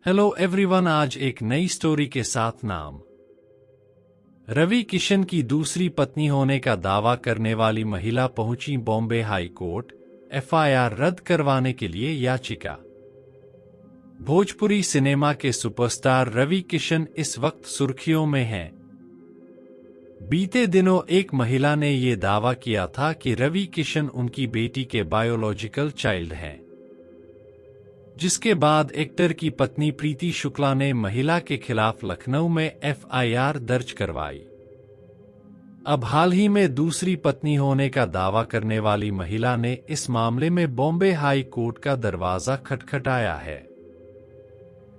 Hello everyone, आज एक नई स्टोरी के साथ नाम रवि किशन की दूसरी पत्नी होने का दावा करने वाली महिला पहुंची बॉम्बे हाई कोर्ट एफआईआर रद्द करवाने के लिए याचिका। भोजपुरी सिनेमा के सुपरस्टार रवि किशन इस वक्त सुर्खियों में हैं। बीते दिनों एक महिला ने ये दावा किया था कि रवि किशन उनकी बेटी के बायोलॉजिकल चाइल्ड हैं, जिसके बाद एक्टर की पत्नी प्रीति शुक्ला ने महिला के खिलाफ लखनऊ में एफआईआर दर्ज करवाई। अब हाल ही में दूसरी पत्नी होने का दावा करने वाली महिला ने इस मामले में बॉम्बे हाई कोर्ट का दरवाजा खटखटाया है।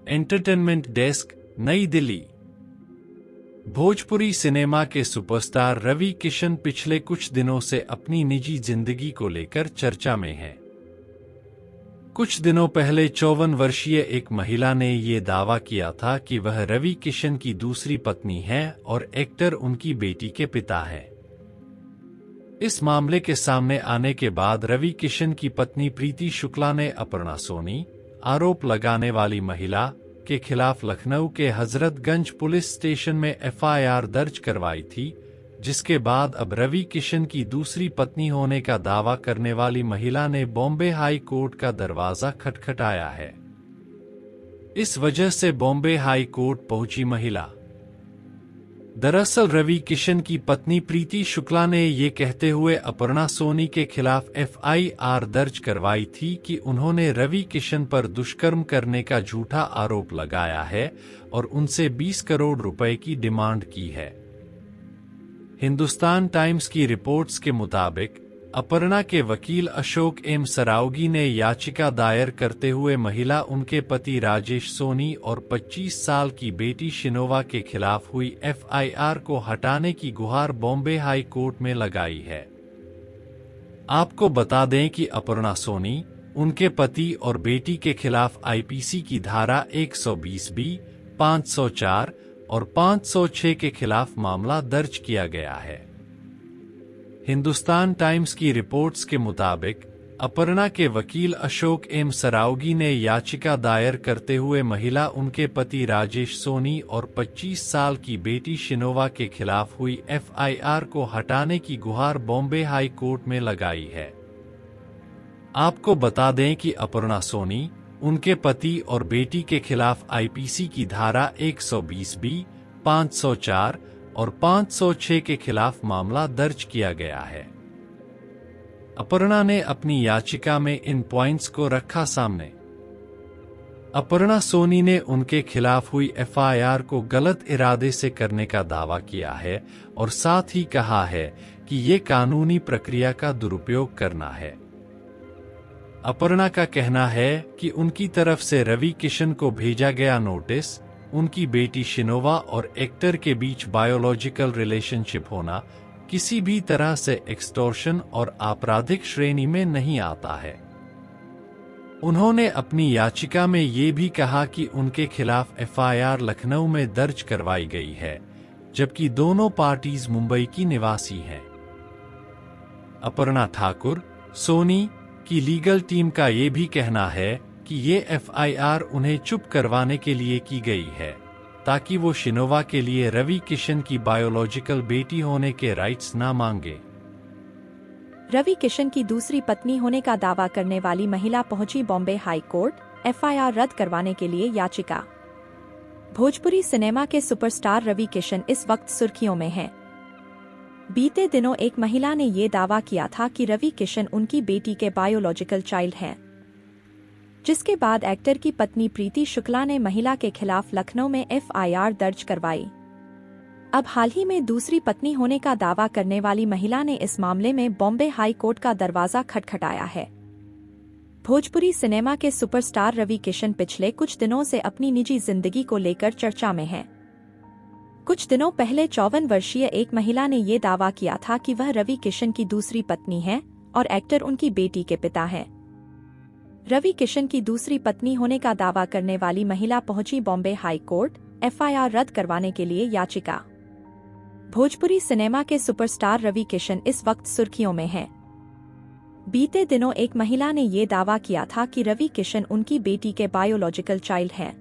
एंटरटेनमेंट डेस्क, नई दिल्ली। भोजपुरी सिनेमा के सुपरस्टार रवि किशन पिछले कुछ दिनों से अपनी निजी जिंदगी को लेकर चर्चा में हैं। कुछ दिनों पहले 54 वर्षीय एक महिला ने ये दावा किया था कि वह रवि किशन की दूसरी पत्नी है और एक्टर उनकी बेटी के पिता है। इस मामले के सामने आने के बाद रवि किशन की पत्नी प्रीति शुक्ला ने अपर्णा सोनी, आरोप लगाने वाली महिला, के खिलाफ लखनऊ के हजरतगंज पुलिस स्टेशन में एफआईआर दर्ज करवाई थी, जिसके बाद अब रवि किशन की दूसरी पत्नी होने का दावा करने वाली महिला ने बॉम्बे हाई कोर्ट का दरवाजा खटखटाया है। इस वजह से बॉम्बे हाई कोर्ट पहुंची महिला। दरअसल रवि किशन की पत्नी प्रीति शुक्ला ने ये कहते हुए अपर्णा सोनी के खिलाफ एफआईआर दर्ज करवाई थी कि उन्होंने रवि किशन पर दुष्कर्म करने का झूठा आरोप लगाया है और उनसे 20 करोड़ रुपए की डिमांड की है। हिंदुस्तान टाइम्स की रिपोर्ट्स के मुताबिक अपर्णा के वकील अशोक एम सरावगी ने याचिका दायर करते हुए महिला, उनके पति राजेश सोनी और 25 साल की बेटी शिनोवा के खिलाफ हुई एफआईआर को हटाने की गुहार बॉम्बे हाई कोर्ट में लगाई है। आपको बता दें कि अपर्णा सोनी, उनके पति और बेटी के खिलाफ आईपीसी की धारा 120B, 504 और 506 के खिलाफ मामला दर्ज किया गया है। हिंदुस्तान टाइम्स की रिपोर्ट्स के मुताबिक अपर्णा के वकील अशोक एम सरावगी ने याचिका दायर करते हुए महिला, उनके पति राजेश सोनी और 25 साल की बेटी शिनोवा के खिलाफ हुई एफआईआर को हटाने की गुहार बॉम्बे हाई कोर्ट में लगाई है। आपको बता दें कि अपर्णा सोनी, उनके पति और बेटी के खिलाफ आईपीसी की धारा 120B, 504 और 506 के खिलाफ मामला दर्ज किया गया है। अपर्णा ने अपनी याचिका में इन पॉइंट्स को रखा सामने। अपर्णा सोनी ने उनके खिलाफ हुई एफआईआर को गलत इरादे से करने का दावा किया है और साथ ही कहा है कि ये कानूनी प्रक्रिया का दुरुपयोग करना है। अपर्णा का कहना है कि उनकी तरफ से रवि किशन को भेजा गया नोटिस, उनकी बेटी शिनोवा और एक्टर के बीच बायोलॉजिकल रिलेशनशिप होना किसी भी तरह से एक्सटॉर्शन और आपराधिक श्रेणी में नहीं आता है। उन्होंने अपनी याचिका में ये भी कहा कि उनके खिलाफ एफआईआर लखनऊ में दर्ज करवाई गई है, जबकि दोनों पार्टीज मुंबई की निवासी हैं। अपर्णा ठाकुर, सोनी की लीगल टीम का ये भी कहना है कि ये एफआईआर उन्हें चुप करवाने के लिए की गई है, ताकि वो शिनोवा के लिए रवि किशन की बायोलॉजिकल बेटी होने के राइट्स ना मांगे। रवि किशन की दूसरी पत्नी होने का दावा करने वाली महिला पहुंची बॉम्बे हाई कोर्ट, एफआईआर रद्द करवाने के लिए याचिका। भोजपुरी सिनेमा के सुपरस्टार रवि किशन इस वक्त सुर्खियों में हैं। बीते दिनों एक महिला ने ये दावा किया था कि रवि किशन उनकी बेटी के बायोलॉजिकल चाइल्ड हैं, जिसके बाद एक्टर की पत्नी प्रीति शुक्ला ने महिला के खिलाफ लखनऊ में एफआईआर दर्ज करवाई। अब हाल ही में दूसरी पत्नी होने का दावा करने वाली महिला ने इस मामले में बॉम्बे हाई कोर्ट का दरवाजा खटखटाया है। भोजपुरी सिनेमा के सुपरस्टार रवि किशन पिछले कुछ दिनों से अपनी निजी जिंदगी को लेकर चर्चा में हैं। कुछ दिनों पहले 54 वर्षीय एक महिला ने ये दावा किया था कि वह रवि किशन की दूसरी पत्नी है और एक्टर उनकी बेटी के पिता हैं। रवि किशन की दूसरी पत्नी होने का दावा करने वाली महिला पहुंची बॉम्बे हाई कोर्ट, एफआईआर रद्द करवाने के लिए याचिका। भोजपुरी सिनेमा के सुपरस्टार रवि किशन इस वक्त सुर्खियों में हैं। बीते दिनों एक महिला ने ये दावा किया था कि रवि किशन उनकी बेटी के बायोलॉजिकल चाइल्ड हैं,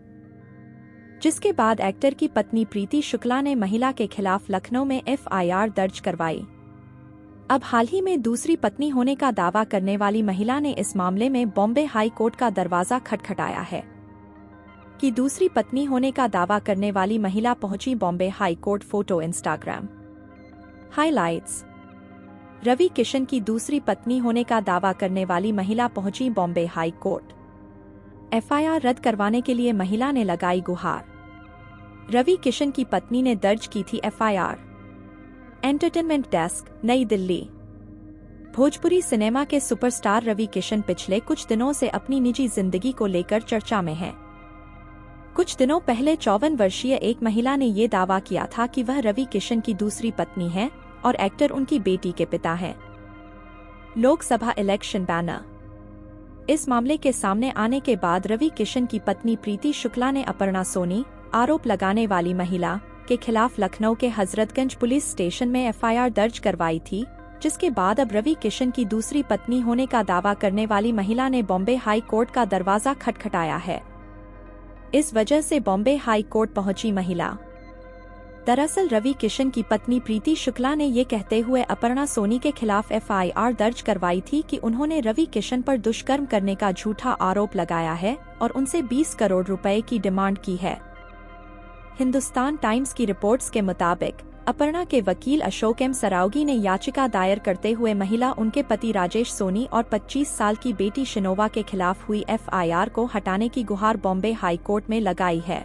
जिसके बाद एक्टर की पत्नी प्रीति शुक्ला ने महिला के खिलाफ लखनऊ में एफआईआर दर्ज करवाई। अब हाल ही में दूसरी पत्नी होने का दावा करने वाली महिला ने इस मामले में बॉम्बे हाई कोर्ट का दरवाजा खटखटाया है कि दूसरी पत्नी होने का दावा करने वाली महिला पहुंची Bombay high court. Photo Instagram highlights. Ravi Kishan की दूसरी पत्नी होने का दावा करने वाली महिला पहुंची बॉम्बे हाई कोर्ट। एफआईआर रद्द करवाने के लिए महिला ने लगाई गुहार। रवि किशन की पत्नी ने दर्ज की थी एफआईआर। एंटरटेनमेंट डेस्क, नई दिल्ली। भोजपुरी सिनेमा के सुपरस्टार रवि किशन पिछले कुछ दिनों से अपनी निजी जिंदगी को लेकर चर्चा में हैं। कुछ दिनों पहले 54 वर्षीय एक महिला ने ये दावा किया था कि वह रवि किशन की दूसरी पत्नी है और एक्टर उनकी बेटी के पिता हैं। Lok Sabha election banner. इस मामले के सामने आने के बाद रवि किशन की पत्नी प्रीति शुक्ला ने अपर्णा सोनी, आरोप लगाने वाली महिला, के खिलाफ लखनऊ के हजरतगंज पुलिस स्टेशन में एफआईआर दर्ज करवाई थी, जिसके बाद अब रवि किशन की दूसरी पत्नी होने का दावा करने वाली महिला ने बॉम्बे हाई कोर्ट का दरवाजा खटखटाया है। इस वजह से बॉम्बे हाई कोर्ट पहुंची महिला। दरअसल रवि किशन की पत्नी प्रीति शुक्ला ने ये कहते हुए अपर्णा सोनी के खिलाफ एफआईआर दर्ज करवाई थी कि उन्होंने रवि किशन पर दुष्कर्म करने का झूठा आरोप लगाया है और उनसे 20 करोड़ रुपए की डिमांड की है। हिंदुस्तान टाइम्स की रिपोर्ट्स के मुताबिक अपर्णा के वकील अशोक एम सरावगी ने याचिका दायर करते हुए महिला, उनके पति राजेश सोनी और 25 साल की बेटी शिनोवा के खिलाफ हुई एफआईआर को हटाने की गुहार बॉम्बे हाई कोर्ट में लगाई है।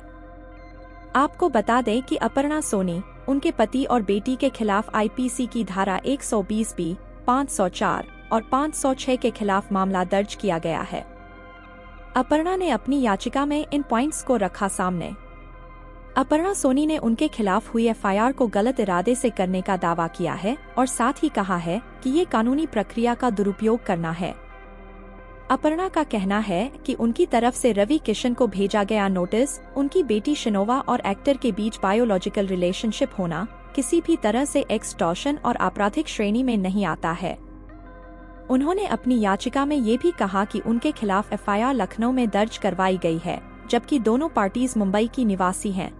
आपको बता दें कि अपर्णा सोनी, उनके पति और बेटी के खिलाफ आईपीसी की धारा 120B, 504 और 506 के खिलाफ मामला दर्ज किया गया है। अपर्णा ने अपनी याचिका में इन पॉइंट्स को रखा सामने। अपर्णा सोनी ने उनके खिलाफ हुई एफआईआर को गलत इरादे से करने का दावा किया है और साथ ही कहा है कि ये कानूनी प्रक्रिया का दुरुपयोग करना है। अपर्णा का कहना है कि उनकी तरफ से रवि किशन को भेजा गया नोटिस, उनकी बेटी शिनोवा और एक्टर के बीच बायोलॉजिकल रिलेशनशिप होना किसी भी तरह से एक्सटॉर्शन और आपराधिक श्रेणी में नहीं आता है। उन्होंने अपनी याचिका में ये भी कहा कि उनके खिलाफ एफआईआर लखनऊ में दर्ज करवाई गई है, जबकि दोनों पार्टीज मुंबई की निवासी हैं।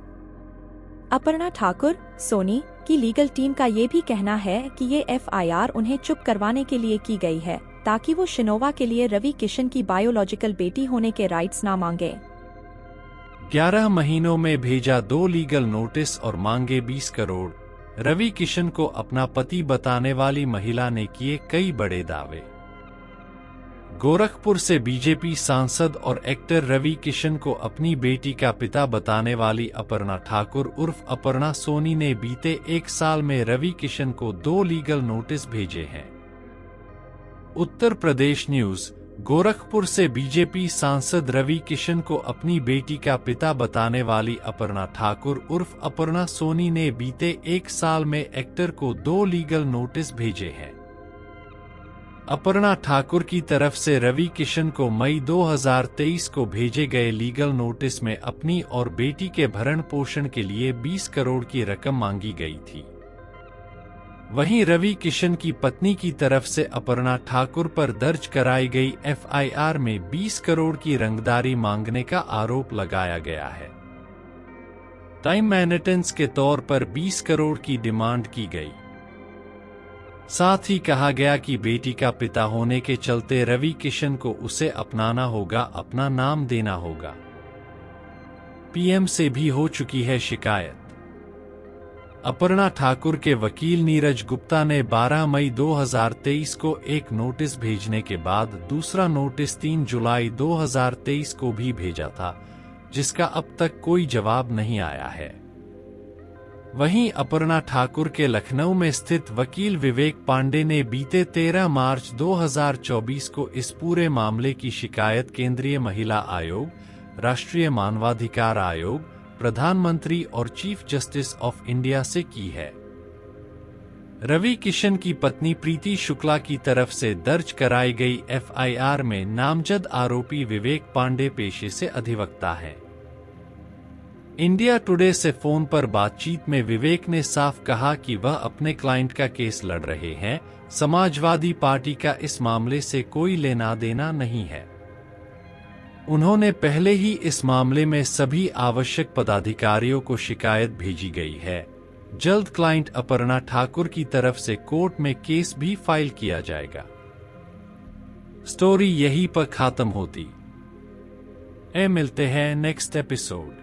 अपर्णा ठाकुर, सोनी की लीगल टीम का ये भी कहना है कि ये एफआईआर उन्हें चुप करवाने के लिए की गई है, ताकि वो शिनोवा के लिए रवि किशन की बायोलॉजिकल बेटी होने के राइट्स ना मांगे। 11 महीनों में भेजा 2 लीगल नोटिस और मांगे 20 करोड़। रवि किशन को अपना पति बताने वाली महिला ने किए कई बड़े दावे। गोरखपुर से बीजेपी सांसद और एक्टर रवि किशन को अपनी बेटी का पिता बताने वाली अपर्णा ठाकुर उर्फ अपर्णा सोनी ने बीते 1 साल में रवि किशन को 2 लीगल नोटिस भेजे हैं। उत्तर प्रदेश न्यूज। गोरखपुर से बीजेपी सांसद रवि किशन को अपनी बेटी का पिता बताने वाली अपर्णा ठाकुर उर्फ अपर्णा सोनी ने बीते 1 साल में एक्टर को 2 लीगल नोटिस भेजे हैं। अपर्णा ठाकुर की तरफ से रवि किशन को मई 2023 को भेजे गए लीगल नोटिस में अपनी और बेटी के भरण पोषण के लिए 20 करोड़ की रकम मांगी गई थी। वहीं रवि किशन की पत्नी की तरफ से अपर्णा ठाकुर पर दर्ज कराई गई एफआईआर में 20 करोड़ की रंगदारी मांगने का आरोप लगाया गया है। टाइम मेंटेनेंस के तौर पर 20 करोड़ की डिमांड की गई। साथ ही कहा गया कि बेटी का पिता होने के चलते रवि किशन को उसे अपनाना होगा, अपना नाम देना होगा। पीएम से भी हो चुकी है शिकायत। अपर्णा ठाकुर के वकील नीरज गुप्ता ने 12 मई 2023 को एक नोटिस भेजने के बाद दूसरा नोटिस 3 जुलाई 2023 को भी भेजा था, जिसका अब तक कोई जवाब नहीं आया है। वहीं अपर्णा ठाकुर के लखनऊ में स्थित वकील विवेक पांडे ने बीते 13 मार्च 2024 को इस पूरे मामले की शिकायत केंद्रीय महिला आयोग, राष्ट्रीय मानवाधिकार आयोग, प्रधानमंत्री और चीफ जस्टिस ऑफ इंडिया से की है। रवि किशन की पत्नी प्रीति शुक्ला की तरफ से दर्ज कराई गई एफआईआर में नामजद आरोपी विवेक पांडे पेशे से अधिवक्ता है। इंडिया टुडे से फोन पर बातचीत में विवेक ने साफ कहा कि वह अपने क्लाइंट का केस लड़ रहे हैं, समाजवादी पार्टी का इस मामले से कोई लेना देना नहीं है। उन्होंने पहले ही इस मामले में सभी आवश्यक पदाधिकारियों को शिकायत भेजी गई है। जल्द क्लाइंट अपर्णा ठाकुर की तरफ से कोर्ट में केस भी फाइल किया जाएगा। स्टोरी यहीं पर खत्म होती है। मिलते हैं नेक्स्ट एपिसोड।